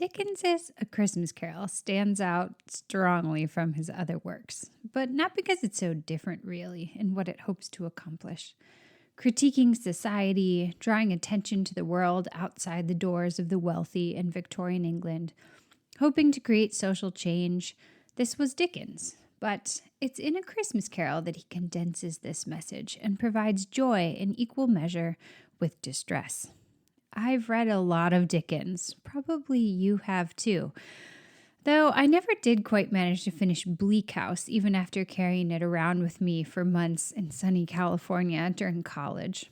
Dickens's A Christmas Carol stands out strongly from his other works, but not because it's so different, really, in what it hopes to accomplish. Critiquing society, drawing attention to the world outside the doors of the wealthy in Victorian England, hoping to create social change, this was Dickens. But it's in A Christmas Carol that he condenses this message and provides joy in equal measure with distress. I've read a lot of Dickens. Probably you have too. Though I never did quite manage to finish Bleak House, even after carrying it around with me for months in sunny California during college.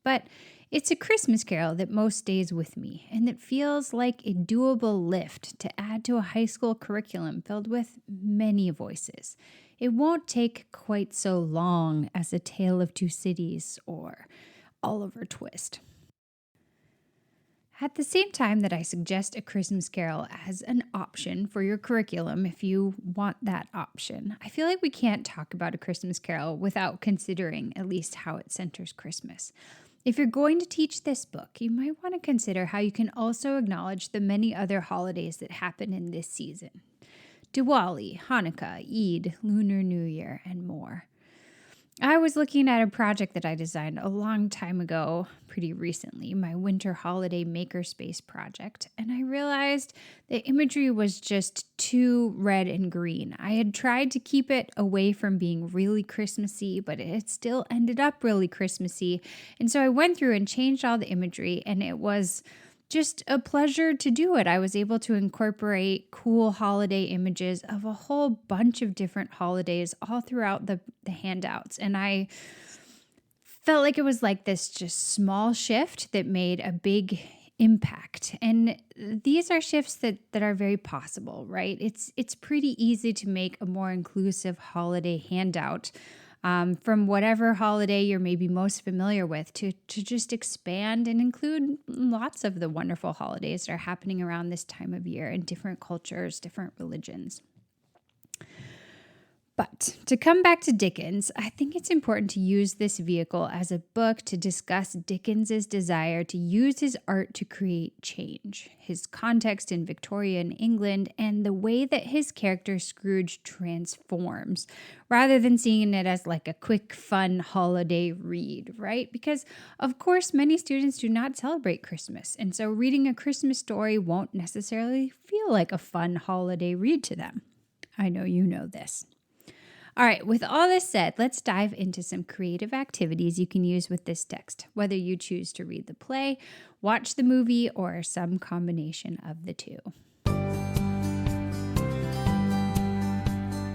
But it's A Christmas Carol that most stays with me, and that feels like a doable lift to add to a high school curriculum filled with many voices. It won't take quite so long as A Tale of Two Cities or Oliver Twist. At the same time that I suggest A Christmas Carol as an option for your curriculum if you want that option, I feel like we can't talk about A Christmas Carol without considering at least how it centers Christmas. If you're going to teach this book, you might want to consider how you can also acknowledge the many other holidays that happen in this season. Diwali, Hanukkah, Eid, Lunar New Year, and more. I was looking at a project that I designed a long time ago, pretty recently, my winter holiday makerspace project, and I realized the imagery was just too red and green. I had tried to keep it away from being really Christmassy, but it still ended up really Christmassy, and so I went through and changed all the imagery, and it was just a pleasure to do it. I was able to incorporate cool holiday images of a whole bunch of different holidays all throughout the handouts. And I felt like it was like this just small shift that made a big impact. And these are shifts that are very possible, right? It's pretty easy to make a more inclusive holiday handout from whatever holiday you're maybe most familiar with to just expand and include lots of the wonderful holidays that are happening around this time of year in different cultures, different religions. But to come back to Dickens, I think it's important to use this vehicle as a book to discuss Dickens's desire to use his art to create change, his context in Victorian England, and the way that his character Scrooge transforms, rather than seeing it as like a quick, fun holiday read, right? Because, of course, many students do not celebrate Christmas, and so reading a Christmas story won't necessarily feel like a fun holiday read to them. I know you know this. All right, with all this said, let's dive into some creative activities you can use with this text, whether you choose to read the play, watch the movie, or some combination of the two.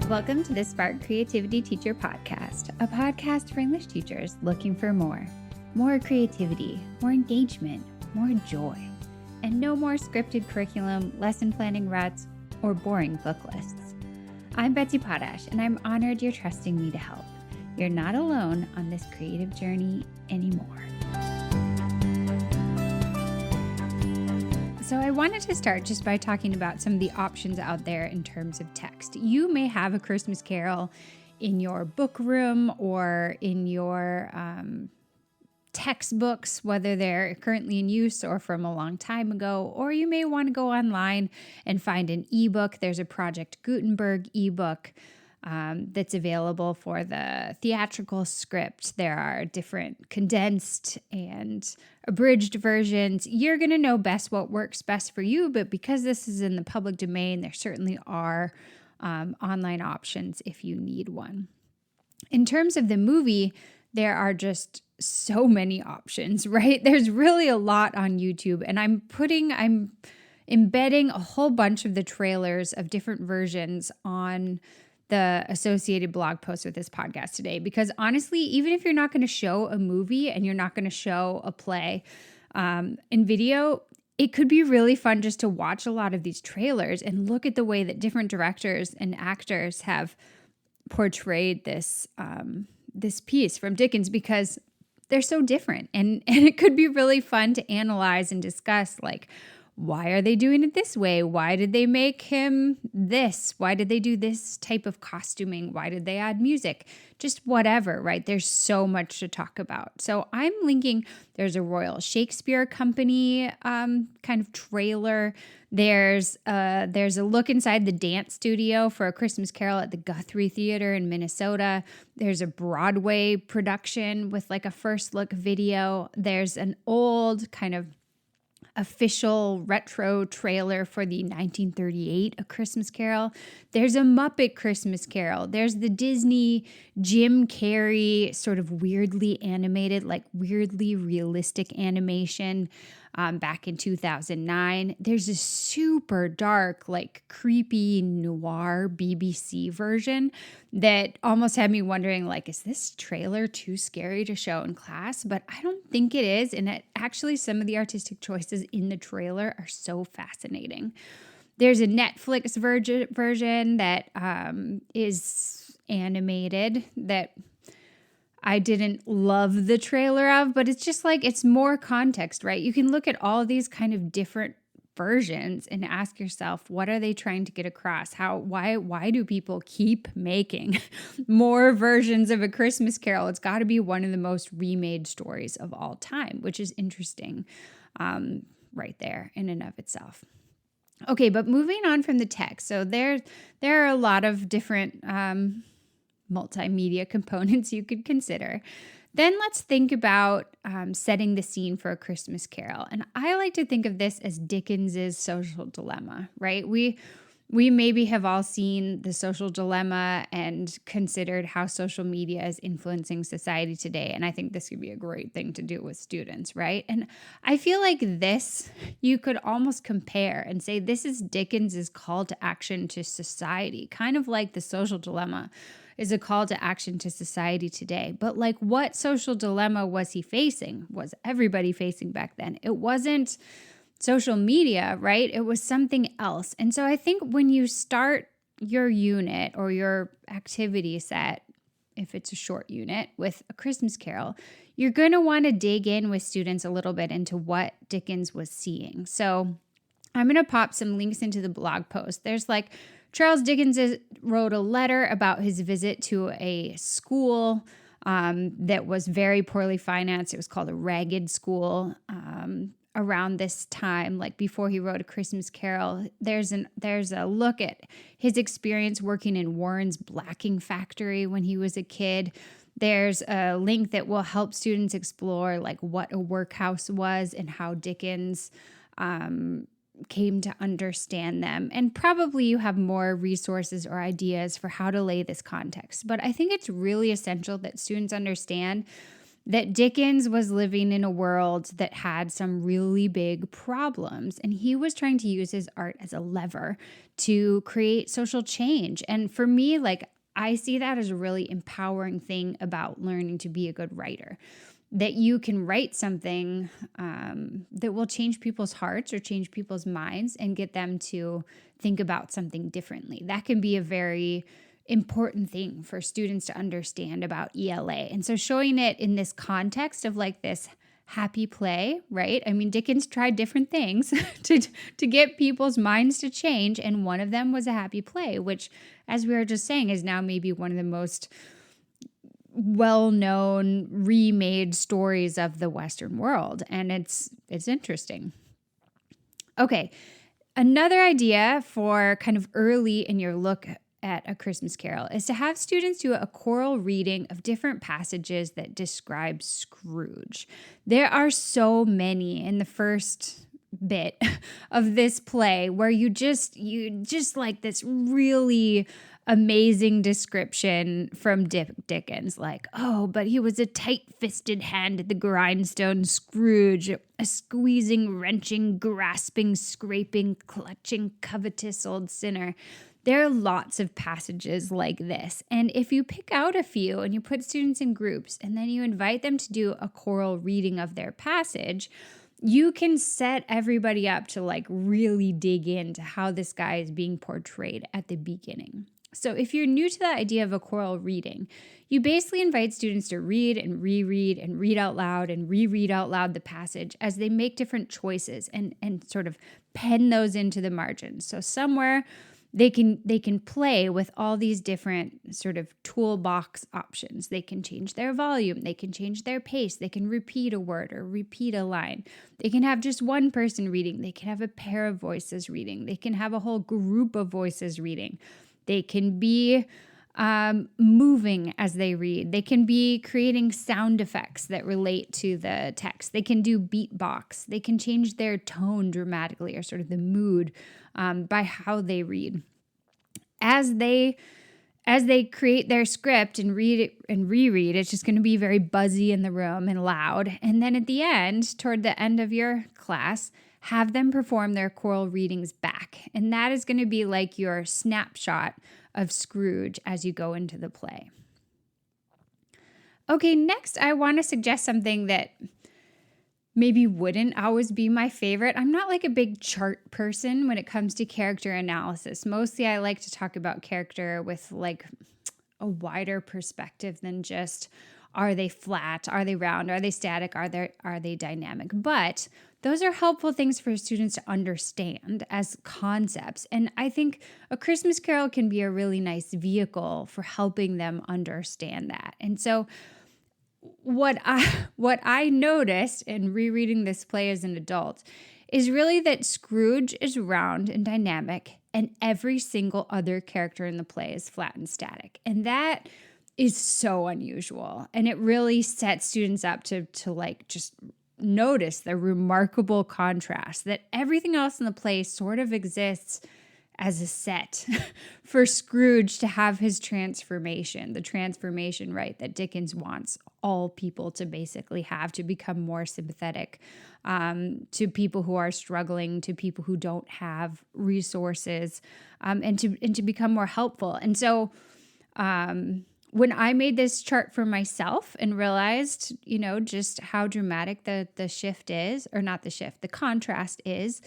Welcome to the Spark Creativity Teacher Podcast, a podcast for English teachers looking for more creativity, more engagement, more joy, and no more scripted curriculum, lesson planning ruts, or boring book lists. I'm Betsy Potash, and I'm honored you're trusting me to help. You're not alone on this creative journey anymore. So I wanted to start just by talking about some of the options out there in terms of text. You may have A Christmas Carol in your book room or in your textbooks, whether they're currently in use or from a long time ago, or you may want to go online and find an ebook. There's a Project Gutenberg ebook that's available for the theatrical script. There are different condensed and abridged versions. You're going to know best what works best for you, but because this is in the public domain, there certainly are online options if you need one. In terms of the movie, there are just so many options, right? There's really a lot on YouTube, and I'm embedding a whole bunch of the trailers of different versions on the associated blog post with this podcast today, because honestly, even if you're not going to show a movie and you're not going to show a play in video, it could be really fun just to watch a lot of these trailers and look at the way that different directors and actors have portrayed this piece from Dickens, because they're so different. And it could be really fun to analyze and discuss, like, why are they doing it this way? Why did they make him this? Why did they do this type of costuming? Why did they add music? Just whatever, right? There's so much to talk about. So I'm linking, there's a Royal Shakespeare Company kind of trailer. There's a look inside the dance studio for A Christmas Carol at the Guthrie Theater in Minnesota. There's a Broadway production with like a first look video. There's an old kind of official retro trailer for the 1938 A Christmas Carol. There's a Muppet Christmas Carol. There's the Disney Jim Carrey sort of weirdly animated, like weirdly realistic animation back in 2009. There's a super dark, like creepy noir BBC version that almost had me wondering, like, is this trailer too scary to show in class? But I don't think it is. And actually, some of the artistic choices in the trailer are so fascinating. There's a Netflix version that is animated that I didn't love the trailer of, but it's just like, it's more context, right? You can look at all of these kind of different versions and ask yourself, what are they trying to get across? Why do people keep making more versions of A Christmas Carol? It's got to be one of the most remade stories of all time, which is interesting right there in and of itself. Okay, but moving on from the text. So there are a lot of different multimedia components you could consider. Then let's think about setting the scene for A Christmas Carol. And I like to think of this as Dickens's social dilemma, right? We maybe have all seen The Social Dilemma and considered how social media is influencing society today. And I think this could be a great thing to do with students, right? And I feel like this, you could almost compare and say this is Dickens's call to action to society, kind of like The Social Dilemma is a call to action to society today. But like, what social dilemma was he facing? Was everybody facing back then? It wasn't social media, right? It was something else. And so I think when you start your unit or your activity set, if it's a short unit with A Christmas Carol, you're going to want to dig in with students a little bit into what Dickens was seeing. So I'm going to pop some links into the blog post. There's like Charles Dickens wrote a letter about his visit to a school that was very poorly financed. It was called a ragged school around this time, like before he wrote A Christmas Carol. There's a look at his experience working in Warren's blacking factory when he was a kid. There's a link that will help students explore like what a workhouse was and how Dickens came to understand them. And probably you have more resources or ideas for how to lay this context. But I think it's really essential that students understand that Dickens was living in a world that had some really big problems, and he was trying to use his art as a lever to create social change. And for me, like, I see that as a really empowering thing about learning to be a good writer, that you can write something that will change people's hearts or change people's minds and get them to think about something differently. That can be a very important thing for students to understand about ELA. And so showing it in this context of like this happy play, right? I mean, Dickens tried different things to get people's minds to change. And one of them was a happy play, which, as we were just saying, is now maybe one of the most well-known remade stories of the Western world. And it's interesting. Okay. Another idea for kind of early in your look at A Christmas Carol is to have students do a choral reading of different passages that describe Scrooge. There are so many in the first bit of this play where you just like this really amazing description from Dickens, like, oh, but he was a tight-fisted hand at the grindstone, Scrooge, a squeezing, wrenching, grasping, scraping, clutching, covetous old sinner. There are lots of passages like this. And if you pick out a few and you put students in groups and then you invite them to do a choral reading of their passage, you can set everybody up to like really dig into how this guy is being portrayed at the beginning. So if you're new to the idea of a choral reading, you basically invite students to read and reread and read out loud and reread out loud the passage as they make different choices and sort of pen those into the margins. So somewhere they can play with all these different sort of toolbox options. They can change their volume, they can change their pace, they can repeat a word or repeat a line. They can have just one person reading, they can have a pair of voices reading, they can have a whole group of voices reading. They can be moving as they read. They can be creating sound effects that relate to the text. They can do beatbox. They can change their tone dramatically or sort of the mood by how they read. As they create their script and read it and reread, it's just going to be very buzzy in the room and loud. And then at the end, toward the end of your class, have them perform their choral readings back. And that is going to be like your snapshot of Scrooge as you go into the play. Okay, next I want to suggest something that maybe wouldn't always be my favorite. I'm not like a big chart person when it comes to character analysis. Mostly I like to talk about character with like a wider perspective than just, are they flat? Are they round? Are they static? Are they dynamic? But those are helpful things for students to understand as concepts. And I think A Christmas Carol can be a really nice vehicle for helping them understand that. And so what I noticed in rereading this play as an adult is really that Scrooge is round and dynamic, and every single other character in the play is flat and static. And that is so unusual. And it really sets students up to like just notice the remarkable contrast that everything else in the play sort of exists as a set for Scrooge to have his transformation, the transformation, right, that Dickens wants all people to basically have, to become more sympathetic to people who are struggling, to people who don't have resources, and to become more helpful. And so when I made this chart for myself and realized, just how dramatic the shift is, or not the shift, the contrast is,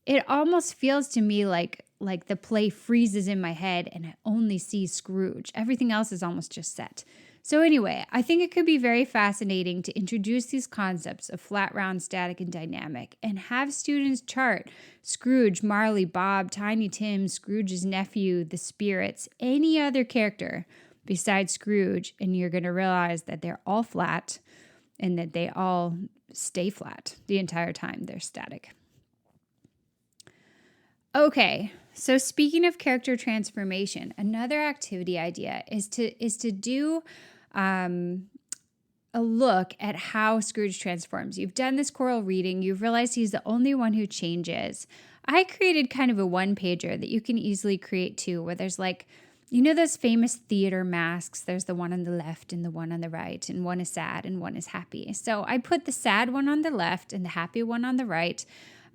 it almost feels to me like the play freezes in my head and I only see Scrooge. Everything else is almost just set. So anyway, I think it could be very fascinating to introduce these concepts of flat, round, static, and dynamic, and have students chart Scrooge, Marley, Bob, Tiny Tim, Scrooge's nephew, the spirits, any other character besides Scrooge, and you're going to realize that they're all flat and that they all stay flat the entire time. They're static. Okay, so speaking of character transformation, another activity idea is to do a look at how Scrooge transforms. You've done this choral reading. You've realized he's the only one who changes. I created kind of a one-pager that you can easily create too, where there's like, those famous theater masks. There's the one on the left and the one on the right, and one is sad and one is happy. So I put the sad one on the left and the happy one on the right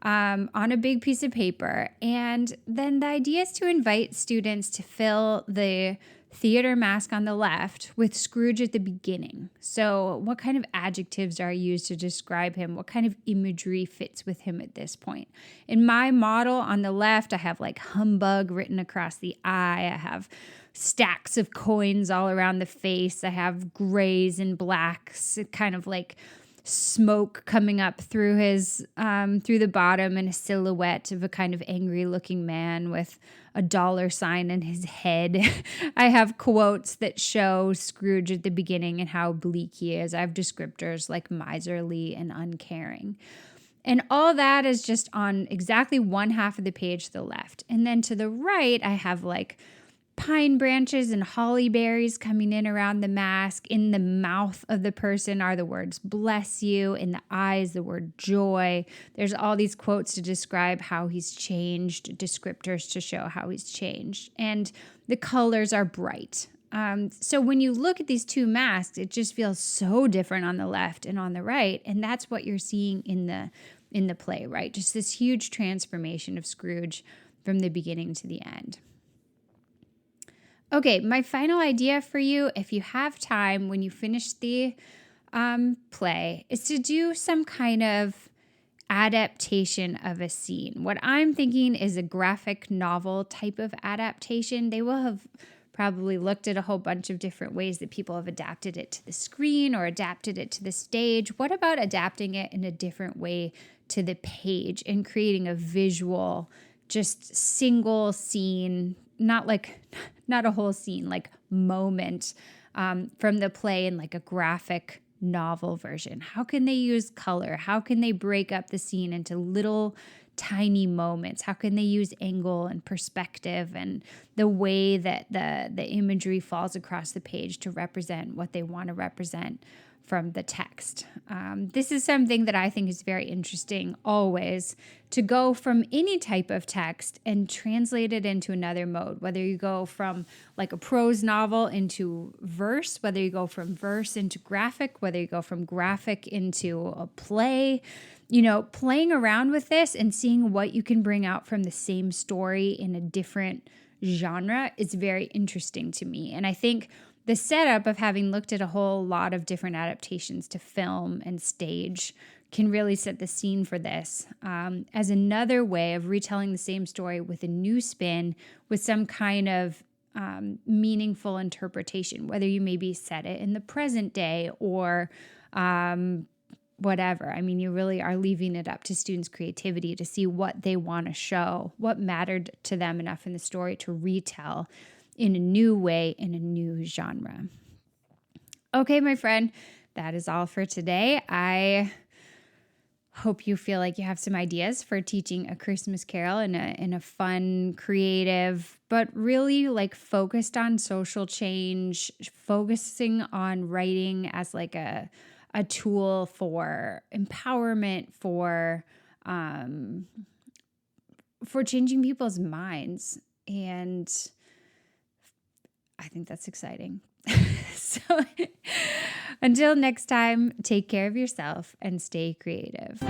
on a big piece of paper. And then the idea is to invite students to fill the theater mask on the left with Scrooge at the beginning. So what kind of adjectives are used to describe him? What kind of imagery fits with him at this point? In my model on the left, I have like humbug written across the eye. I have stacks of coins all around the face. I have grays and blacks, kind of like smoke coming up through his through the bottom, and a silhouette of a kind of angry looking man with a dollar sign in his head. I have quotes that show Scrooge at the beginning and how bleak he is. I have descriptors like miserly and uncaring. And all that is just on exactly one half of the page to the left. And then to the right, I have like pine branches and holly berries coming in around the mask. In the mouth of the person are the words bless you. In the eyes, the word joy. There's all these quotes to describe how he's changed, descriptors to show how he's changed. And the colors are bright. So when you look at these two masks, it just feels so different on the left and on the right. And that's what you're seeing in the play, right? Just this huge transformation of Scrooge from the beginning to the end. Okay, my final idea for you, if you have time when you finish the play, is to do some kind of adaptation of a scene. What I'm thinking is a graphic novel type of adaptation. They will have probably looked at a whole bunch of different ways that people have adapted it to the screen or adapted it to the stage. What about adapting it in a different way to the page and creating a visual, just single scene, not a whole scene, like moment from the play in like a graphic novel version? How can they use color? How can they break up the scene into little tiny moments? How can they use angle and perspective and the way that the imagery falls across the page to represent what they want to represent from the text? This is something that I think is very interesting always, to go from any type of text and translate it into another mode, whether you go from like a prose novel into verse, whether you go from verse into graphic, whether you go from graphic into a play. Playing around with this and seeing what you can bring out from the same story in a different genre is very interesting to me. And I think the setup of having looked at a whole lot of different adaptations to film and stage can really set the scene for this as another way of retelling the same story with a new spin, with some kind of meaningful interpretation, whether you maybe set it in the present day or whatever. I mean, you really are leaving it up to students' creativity to see what they want to show, what mattered to them enough in the story to retell in a new way, in a new genre. Okay, my friend, that is all for today. I hope you feel like you have some ideas for teaching A Christmas Carol in a fun, creative, but really like focused on social change, focusing on writing as like a tool for empowerment, for changing people's minds. And I think that's exciting. So until next time, take care of yourself and stay creative.